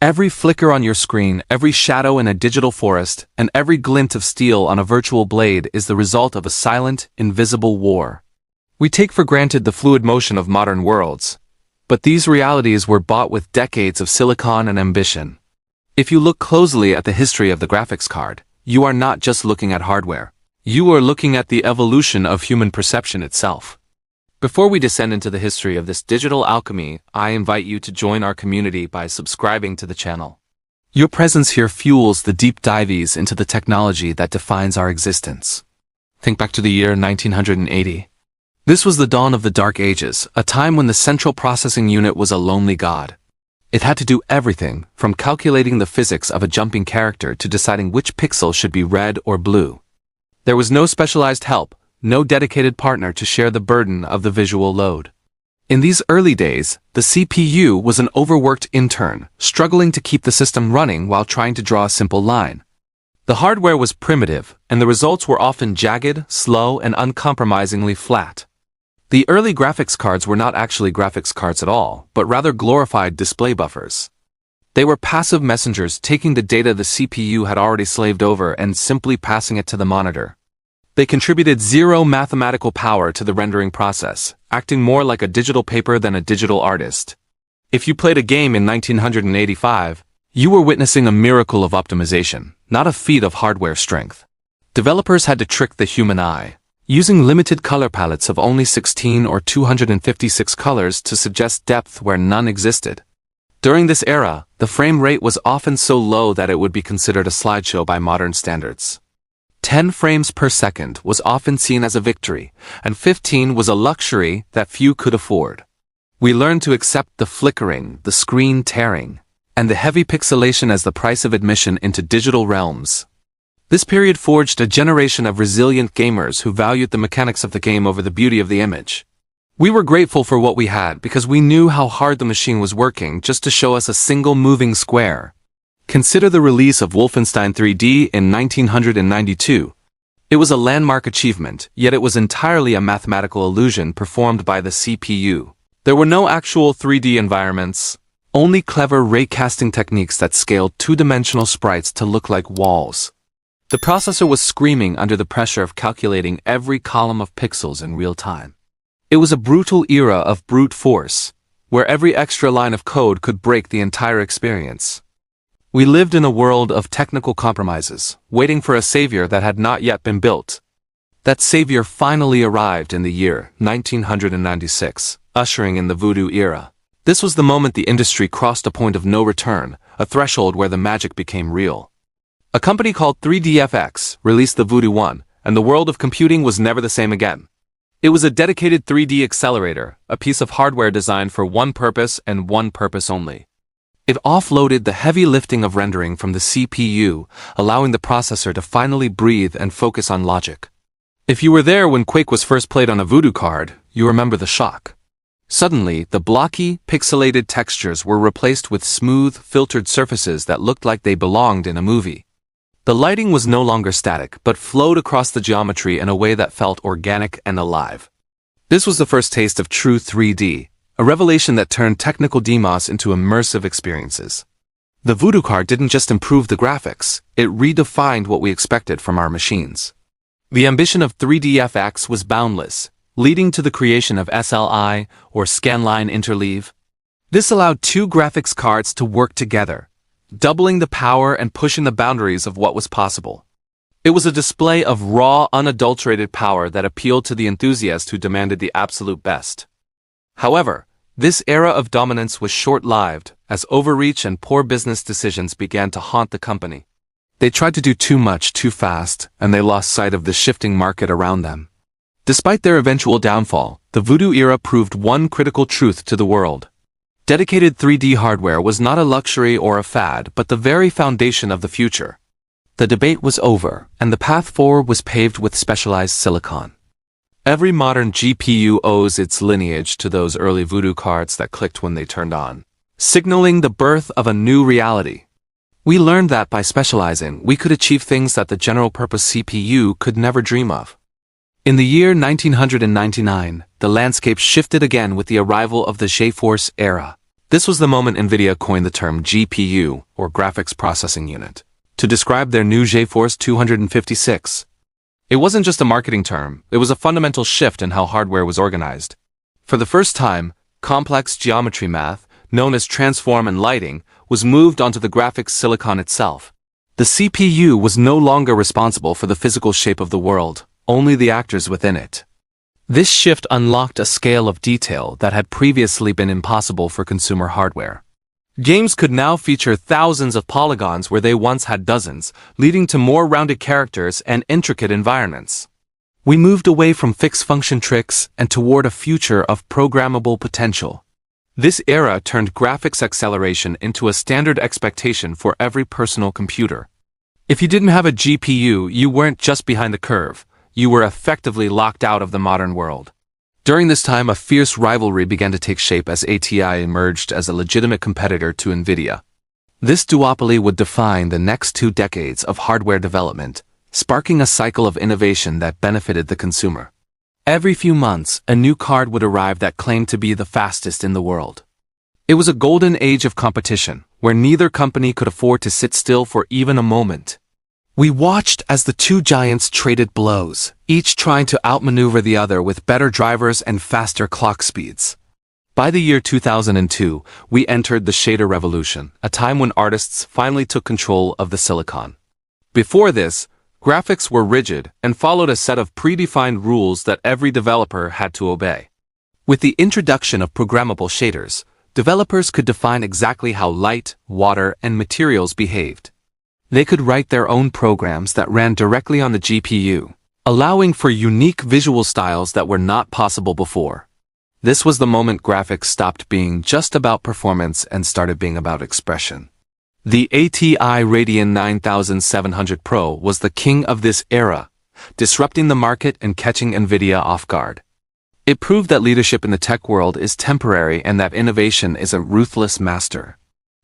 Every flicker on your screen, every shadow in a digital forest, and every glint of steel on a virtual blade is the result of a silent, invisible war. We take for granted the fluid motion of modern worlds, but these realities were bought with decades of silicon and ambition. If you look closely at the history of the graphics card, you are not just looking at hardware. You are looking at the evolution of human perception itself. Before we descend into the history of this digital alchemy, I invite you to join our community by subscribing to the channel. Your presence here fuels the deep dives into the technology that defines our existence. Think back to the year 1980. This was the dawn of the Dark Ages, a time when the central processing unit was a lonely god. It had to do everything, from calculating the physics of a jumping character to deciding which pixel should be red or blue. There was no specialized help, no dedicated partner to share the burden of the visual load. In these early days, the CPU was an overworked intern, struggling to keep the system running while trying to draw a simple line. The hardware was primitive, and the results were often jagged, slow, and uncompromisingly flat. The early graphics cards were not actually graphics cards at all, but rather glorified display buffers. They were passive messengers taking the data the CPU had already slaved over and simply passing it to the monitor. They contributed zero mathematical power to the rendering process, acting more like a digital paper than a digital artist. If you played a game in 1985, you were witnessing a miracle of optimization, not a feat of hardware strength. Developers had to trick the human eye, using limited color palettes of only 16 or 256 colors to suggest depth where none existed. During this era, the frame rate was often so low that it would be considered a slideshow by modern standards. 10 frames per second was often seen as a victory, and 15 was a luxury that few could afford. We learned to accept the flickering, the screen tearing, and the heavy pixelation as the price of admission into digital realms. This period forged a generation of resilient gamers who valued the mechanics of the game over the beauty of the image. We were grateful for what we had because we knew how hard the machine was working just to show us a single moving square. Consider the release of Wolfenstein 3D in 1992. It was a landmark achievement, yet it was entirely a mathematical illusion performed by the CPU. There were no actual 3D environments, only clever raycasting techniques that scaled two-dimensional sprites to look like walls. The processor was screaming under the pressure of calculating every column of pixels in real time. It was a brutal era of brute force, where every extra line of code could break the entire experience. We lived in a world of technical compromises, waiting for a savior that had not yet been built. That savior finally arrived in the year 1996, ushering in the Voodoo era. This was the moment the industry crossed a point of no return, a threshold where the magic became real. A company called 3DFX released the Voodoo 1, and the world of computing was never the same again. It was a dedicated 3D accelerator, a piece of hardware designed for one purpose and one purpose only. It offloaded the heavy lifting of rendering from the CPU, allowing the processor to finally breathe and focus on logic. If you were there when Quake was first played on a Voodoo card, you remember the shock. Suddenly, the blocky, pixelated textures were replaced with smooth, filtered surfaces that looked like they belonged in a movie. The lighting was no longer static, but flowed across the geometry in a way that felt organic and alive. This was the first taste of true 3D, a revelation that turned technical demos into immersive experiences. The Voodoo card didn't just improve the graphics, it redefined what we expected from our machines. The ambition of 3DFX was boundless, leading to the creation of SLI, or Scanline Interleave. This allowed two graphics cards to work together, doubling the power and pushing the boundaries of what was possible. It was a display of raw, unadulterated power that appealed to the enthusiast who demanded the absolute best. However, this era of dominance was short-lived, as overreach and poor business decisions began to haunt the company. They tried to do too much too fast, and they lost sight of the shifting market around them. Despite their eventual downfall, the Voodoo era proved one critical truth to the world. Dedicated 3D hardware was not a luxury or a fad, but the very foundation of the future. The debate was over, and the path forward was paved with specialized silicon. Every modern GPU owes its lineage to those early Voodoo cards that clicked when they turned on, signaling the birth of a new reality. We learned that by specializing, we could achieve things that the general-purpose CPU could never dream of. In the year 1999, the landscape shifted again with the arrival of the GeForce era. This was the moment Nvidia coined the term GPU, or Graphics Processing Unit, to describe their new GeForce 256. It wasn't just a marketing term, it was a fundamental shift in how hardware was organized. For the first time, complex geometry math, known as transform and lighting, was moved onto the graphics silicon itself. The CPU was no longer responsible for the physical shape of the world, only the actors within it. This shift unlocked a scale of detail that had previously been impossible for consumer hardware. Games could now feature thousands of polygons where they once had dozens, leading to more rounded characters and intricate environments. We moved away from fixed function tricks and toward a future of programmable potential. This era turned graphics acceleration into a standard expectation for every personal computer. If you didn't have a GPU, you weren't just behind the curve. You were effectively locked out of the modern world. During this time, a fierce rivalry began to take shape as ATI emerged as a legitimate competitor to Nvidia. This duopoly would define the next 2 decades of hardware development, sparking a cycle of innovation that benefited the consumer. Every few months, a new card would arrive that claimed to be the fastest in the world. It was a golden age of competition, where neither company could afford to sit still for even a moment. We watched as the two giants traded blows, each trying to outmaneuver the other with better drivers and faster clock speeds. By the year 2002, we entered the shader revolution, a time when artists finally took control of the silicon. Before this, graphics were rigid and followed a set of predefined rules that every developer had to obey. With the introduction of programmable shaders, developers could define exactly how light, water, and materials behaved. They could write their own programs that ran directly on the GPU, allowing for unique visual styles that were not possible before. This was the moment graphics stopped being just about performance and started being about expression. The ATI Radeon 9700 Pro was the king of this era, disrupting the market and catching Nvidia off guard. It proved that leadership in the tech world is temporary and that innovation is a ruthless master.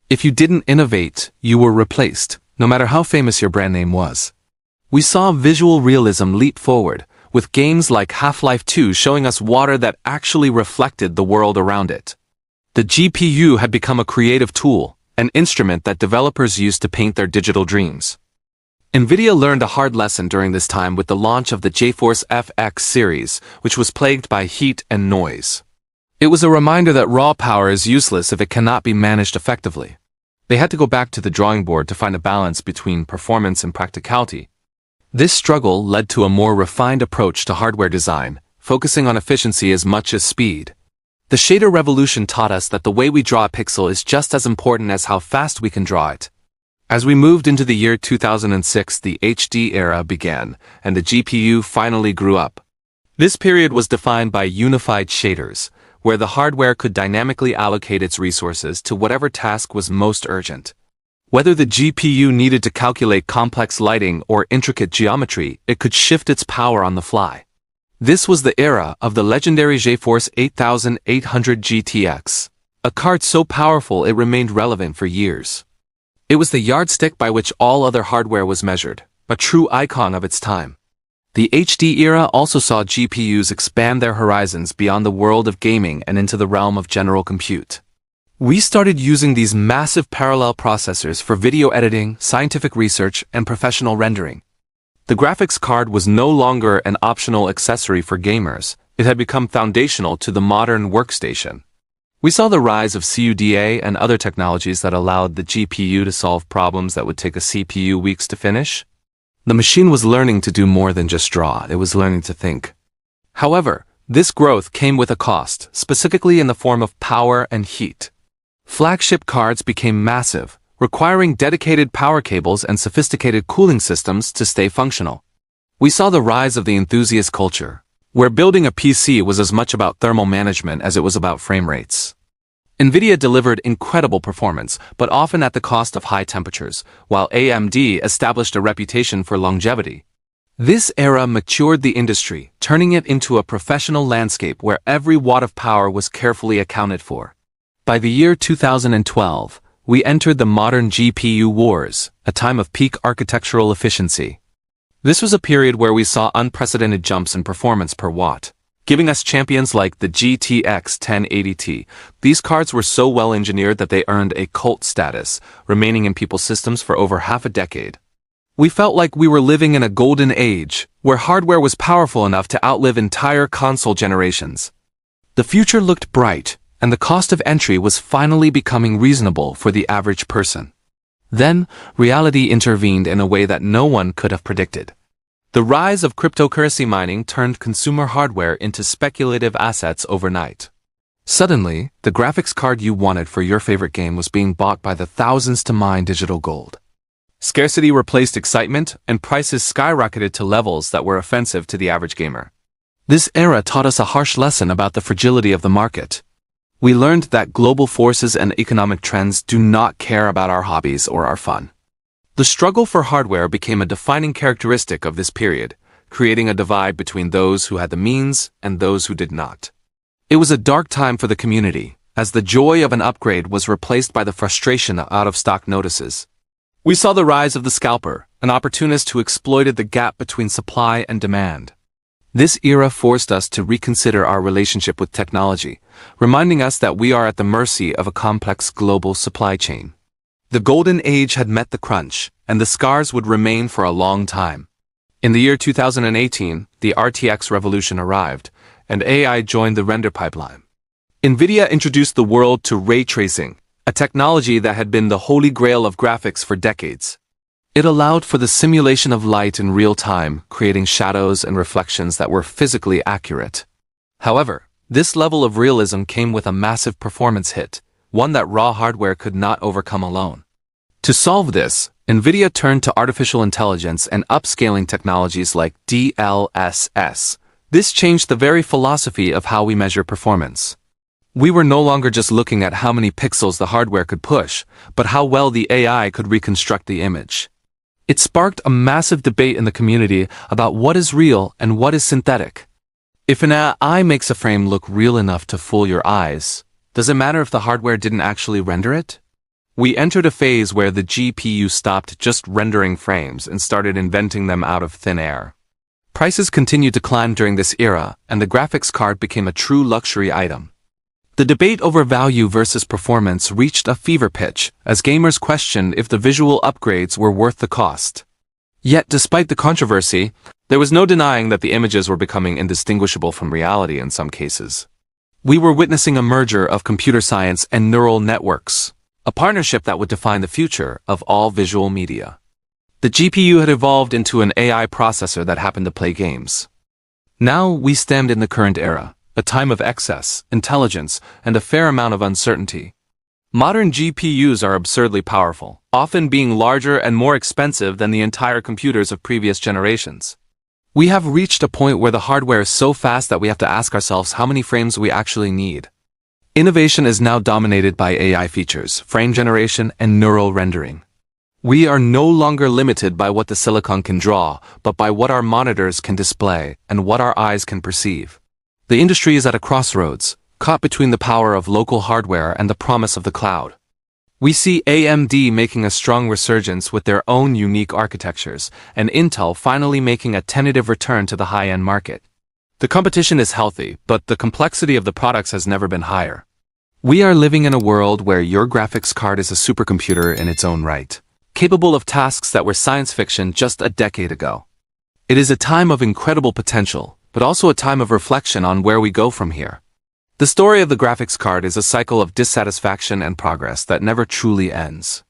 If you didn't innovate, you were replaced, no matter how famous your brand name was. We saw visual realism leap forward, with games like Half-Life 2 showing us water that actually reflected the world around it. The GPU had become a creative tool, an instrument that developers used to paint their digital dreams. Nvidia learned a hard lesson during this time with the launch of the GeForce FX series, which was plagued by heat and noise. It was a reminder that raw power is useless if it cannot be managed effectively. They had to go back to the drawing board to find a balance between performance and practicality. This struggle led to a more refined approach to hardware design, focusing on efficiency as much as speed. The shader revolution taught us that the way we draw a pixel is just as important as how fast we can draw it. As we moved into the year 2006, the HD era began, and the GPU finally grew up. This period was defined by unified shaders, where the hardware could dynamically allocate its resources to whatever task was most urgent. Whether the GPU needed to calculate complex lighting or intricate geometry, it could shift its power on the fly. This was the era of the legendary GeForce 8800 GTX, a card so powerful it remained relevant for years. It was the yardstick by which all other hardware was measured, a true icon of its time. The HD era also saw GPUs expand their horizons beyond the world of gaming and into the realm of general compute. We started using these massive parallel processors for video editing, scientific research, and professional rendering. The graphics card was no longer an optional accessory for gamers. It had become foundational to the modern workstation. We saw the rise of CUDA and other technologies that allowed the GPU to solve problems that would take a CPU weeks to finish. The machine was learning to do more than just draw, it was learning to think. However, this growth came with a cost, specifically in the form of power and heat. Flagship cards became massive, requiring dedicated power cables and sophisticated cooling systems to stay functional. We saw the rise of the enthusiast culture, where building a PC was as much about thermal management as it was about frame rates. Nvidia delivered incredible performance, but often at the cost of high temperatures, while AMD established a reputation for longevity. This era matured the industry, turning it into a professional landscape where every watt of power was carefully accounted for. By the year 2012, we entered the modern GPU wars, a time of peak architectural efficiency. This was a period where we saw unprecedented jumps in performance per watt. giving us champions like the GTX 1080 Ti. These cards were so well engineered that they earned a cult status, remaining in people's systems for over half a decade. We felt like we were living in a golden age, where hardware was powerful enough to outlive entire console generations. The future looked bright, and the cost of entry was finally becoming reasonable for the average person. Then, reality intervened in a way that no one could have predicted. The rise of cryptocurrency mining turned consumer hardware into speculative assets overnight. Suddenly, the graphics card you wanted for your favorite game was being bought by the thousands to mine digital gold. Scarcity replaced excitement, and prices skyrocketed to levels that were offensive to the average gamer. This era taught us a harsh lesson about the fragility of the market. We learned that global forces and economic trends do not care about our hobbies or our fun. The struggle for hardware became a defining characteristic of this period, creating a divide between those who had the means and those who did not. It was a dark time for the community, as the joy of an upgrade was replaced by the frustration of out-of-stock notices. We saw the rise of the scalper, an opportunist who exploited the gap between supply and demand. This era forced us to reconsider our relationship with technology, reminding us that we are at the mercy of a complex global supply chain. The golden age had met the crunch, and the scars would remain for a long time. In the year 2018, the RTX revolution arrived, and AI joined the render pipeline. Nvidia introduced the world to ray tracing, a technology that had been the holy grail of graphics for decades. It allowed for the simulation of light in real time, creating shadows and reflections that were physically accurate. However, this level of realism came with a massive performance hit, one that raw hardware could not overcome alone. To solve this, Nvidia turned to artificial intelligence and upscaling technologies like DLSS. This changed the very philosophy of how we measure performance. We were no longer just looking at how many pixels the hardware could push, but how well the AI could reconstruct the image. It sparked a massive debate in the community about what is real and what is synthetic. If an AI makes a frame look real enough to fool your eyes, does it matter if the hardware didn't actually render it? We entered a phase where the GPU stopped just rendering frames and started inventing them out of thin air. Prices continued to climb during this era, and the graphics card became a true luxury item. The debate over value versus performance reached a fever pitch, as gamers questioned if the visual upgrades were worth the cost. Yet, despite the controversy, there was no denying that the images were becoming indistinguishable from reality in some cases. We were witnessing a merger of computer science and neural networks, a partnership that would define the future of all visual media. The GPU had evolved into an AI processor that happened to play games. Now we stand in the current era, a time of excess, intelligence, and a fair amount of uncertainty. Modern GPUs are absurdly powerful, often being larger and more expensive than the entire computers of previous generations. We have reached a point where the hardware is so fast that we have to ask ourselves how many frames we actually need. Innovation is now dominated by AI features, frame generation, and neural rendering. We are no longer limited by what the silicon can draw, but by what our monitors can display and what our eyes can perceive. The industry is at a crossroads, caught between the power of local hardware and the promise of the cloud. We see AMD making a strong resurgence with their own unique architectures, and Intel finally making a tentative return to the high-end market. The competition is healthy, but the complexity of the products has never been higher. We are living in a world where your graphics card is a supercomputer in its own right, capable of tasks that were science fiction just a decade ago. It is a time of incredible potential, but also a time of reflection on where we go from here. The story of the graphics card is a cycle of dissatisfaction and progress that never truly ends.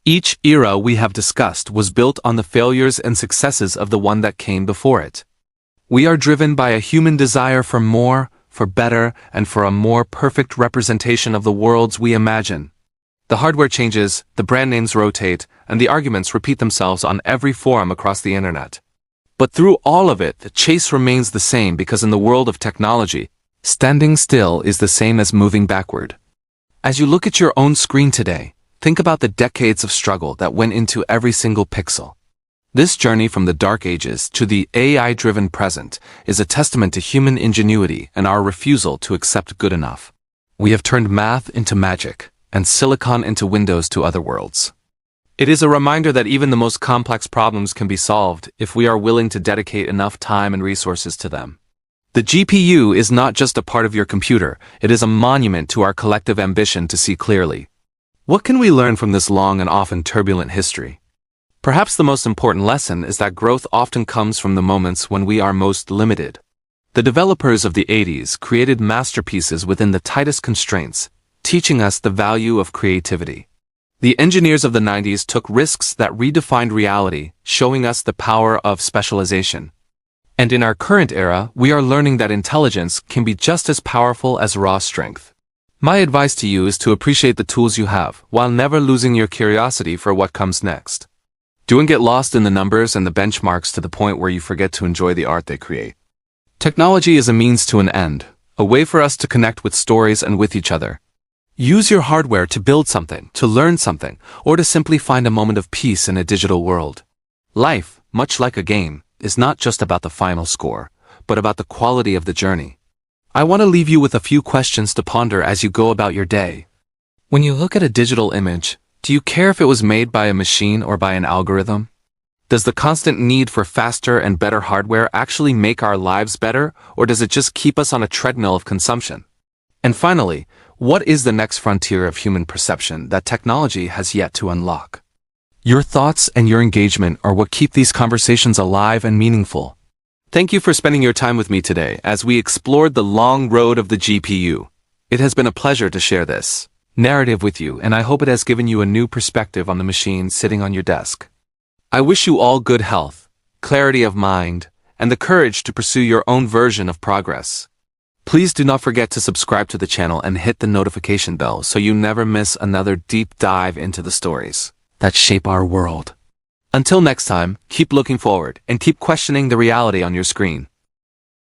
Each era we have discussed was built on the failures and successes of the one that came before it. We are driven by a human desire for more, for better, and for a more perfect representation of the worlds we imagine. The hardware changes, the brand names rotate, and the arguments repeat themselves on every forum across the internet. But through all of it, the chase remains the same because in the world of technology, standing still is the same as moving backward. As you look at your own screen today, think about the decades of struggle that went into every single pixel. This journey from the dark ages to the AI-driven present is a testament to human ingenuity and our refusal to accept good enough. We have turned math into magic, and silicon into windows to other worlds. It is a reminder that even the most complex problems can be solved if we are willing to dedicate enough time and resources to them. The GPU is not just a part of your computer, it is a monument to our collective ambition to see clearly. What can we learn from this long and often turbulent history? Perhaps the most important lesson is that growth often comes from the moments when we are most limited. The developers of the 80s created masterpieces within the tightest constraints, teaching us the value of creativity. The engineers of the 90s took risks that redefined reality, showing us the power of specialization. And in our current era, we are learning that intelligence can be just as powerful as raw strength. My advice to you is to appreciate the tools you have, while never losing your curiosity for what comes next. Don't get lost in the numbers and the benchmarks to the point where you forget to enjoy the art they create. Technology is a means to an end, a way for us to connect with stories and with each other. Use your hardware to build something, to learn something, or to simply find a moment of peace in a digital world. Life, much like a game, is not just about the final score, but about the quality of the journey. I want to leave you with a few questions to ponder as you go about your day. When you look at a digital image, do you care if it was made by a machine or by an algorithm? Does the constant need for faster and better hardware actually make our lives better, or does it just keep us on a treadmill of consumption? And finally, what is the next frontier of human perception that technology has yet to unlock? Your thoughts and your engagement are what keep these conversations alive and meaningful. Thank you for spending your time with me today as we explored the long road of the GPU. It has been a pleasure to share this narrative with you, and I hope it has given you a new perspective on the machine sitting on your desk. I wish you all good health, clarity of mind, and the courage to pursue your own version of progress. Please do not forget to subscribe to the channel and hit the notification bell so you never miss another deep dive into the stories that shape our world. Until next time, keep looking forward and keep questioning the reality on your screen.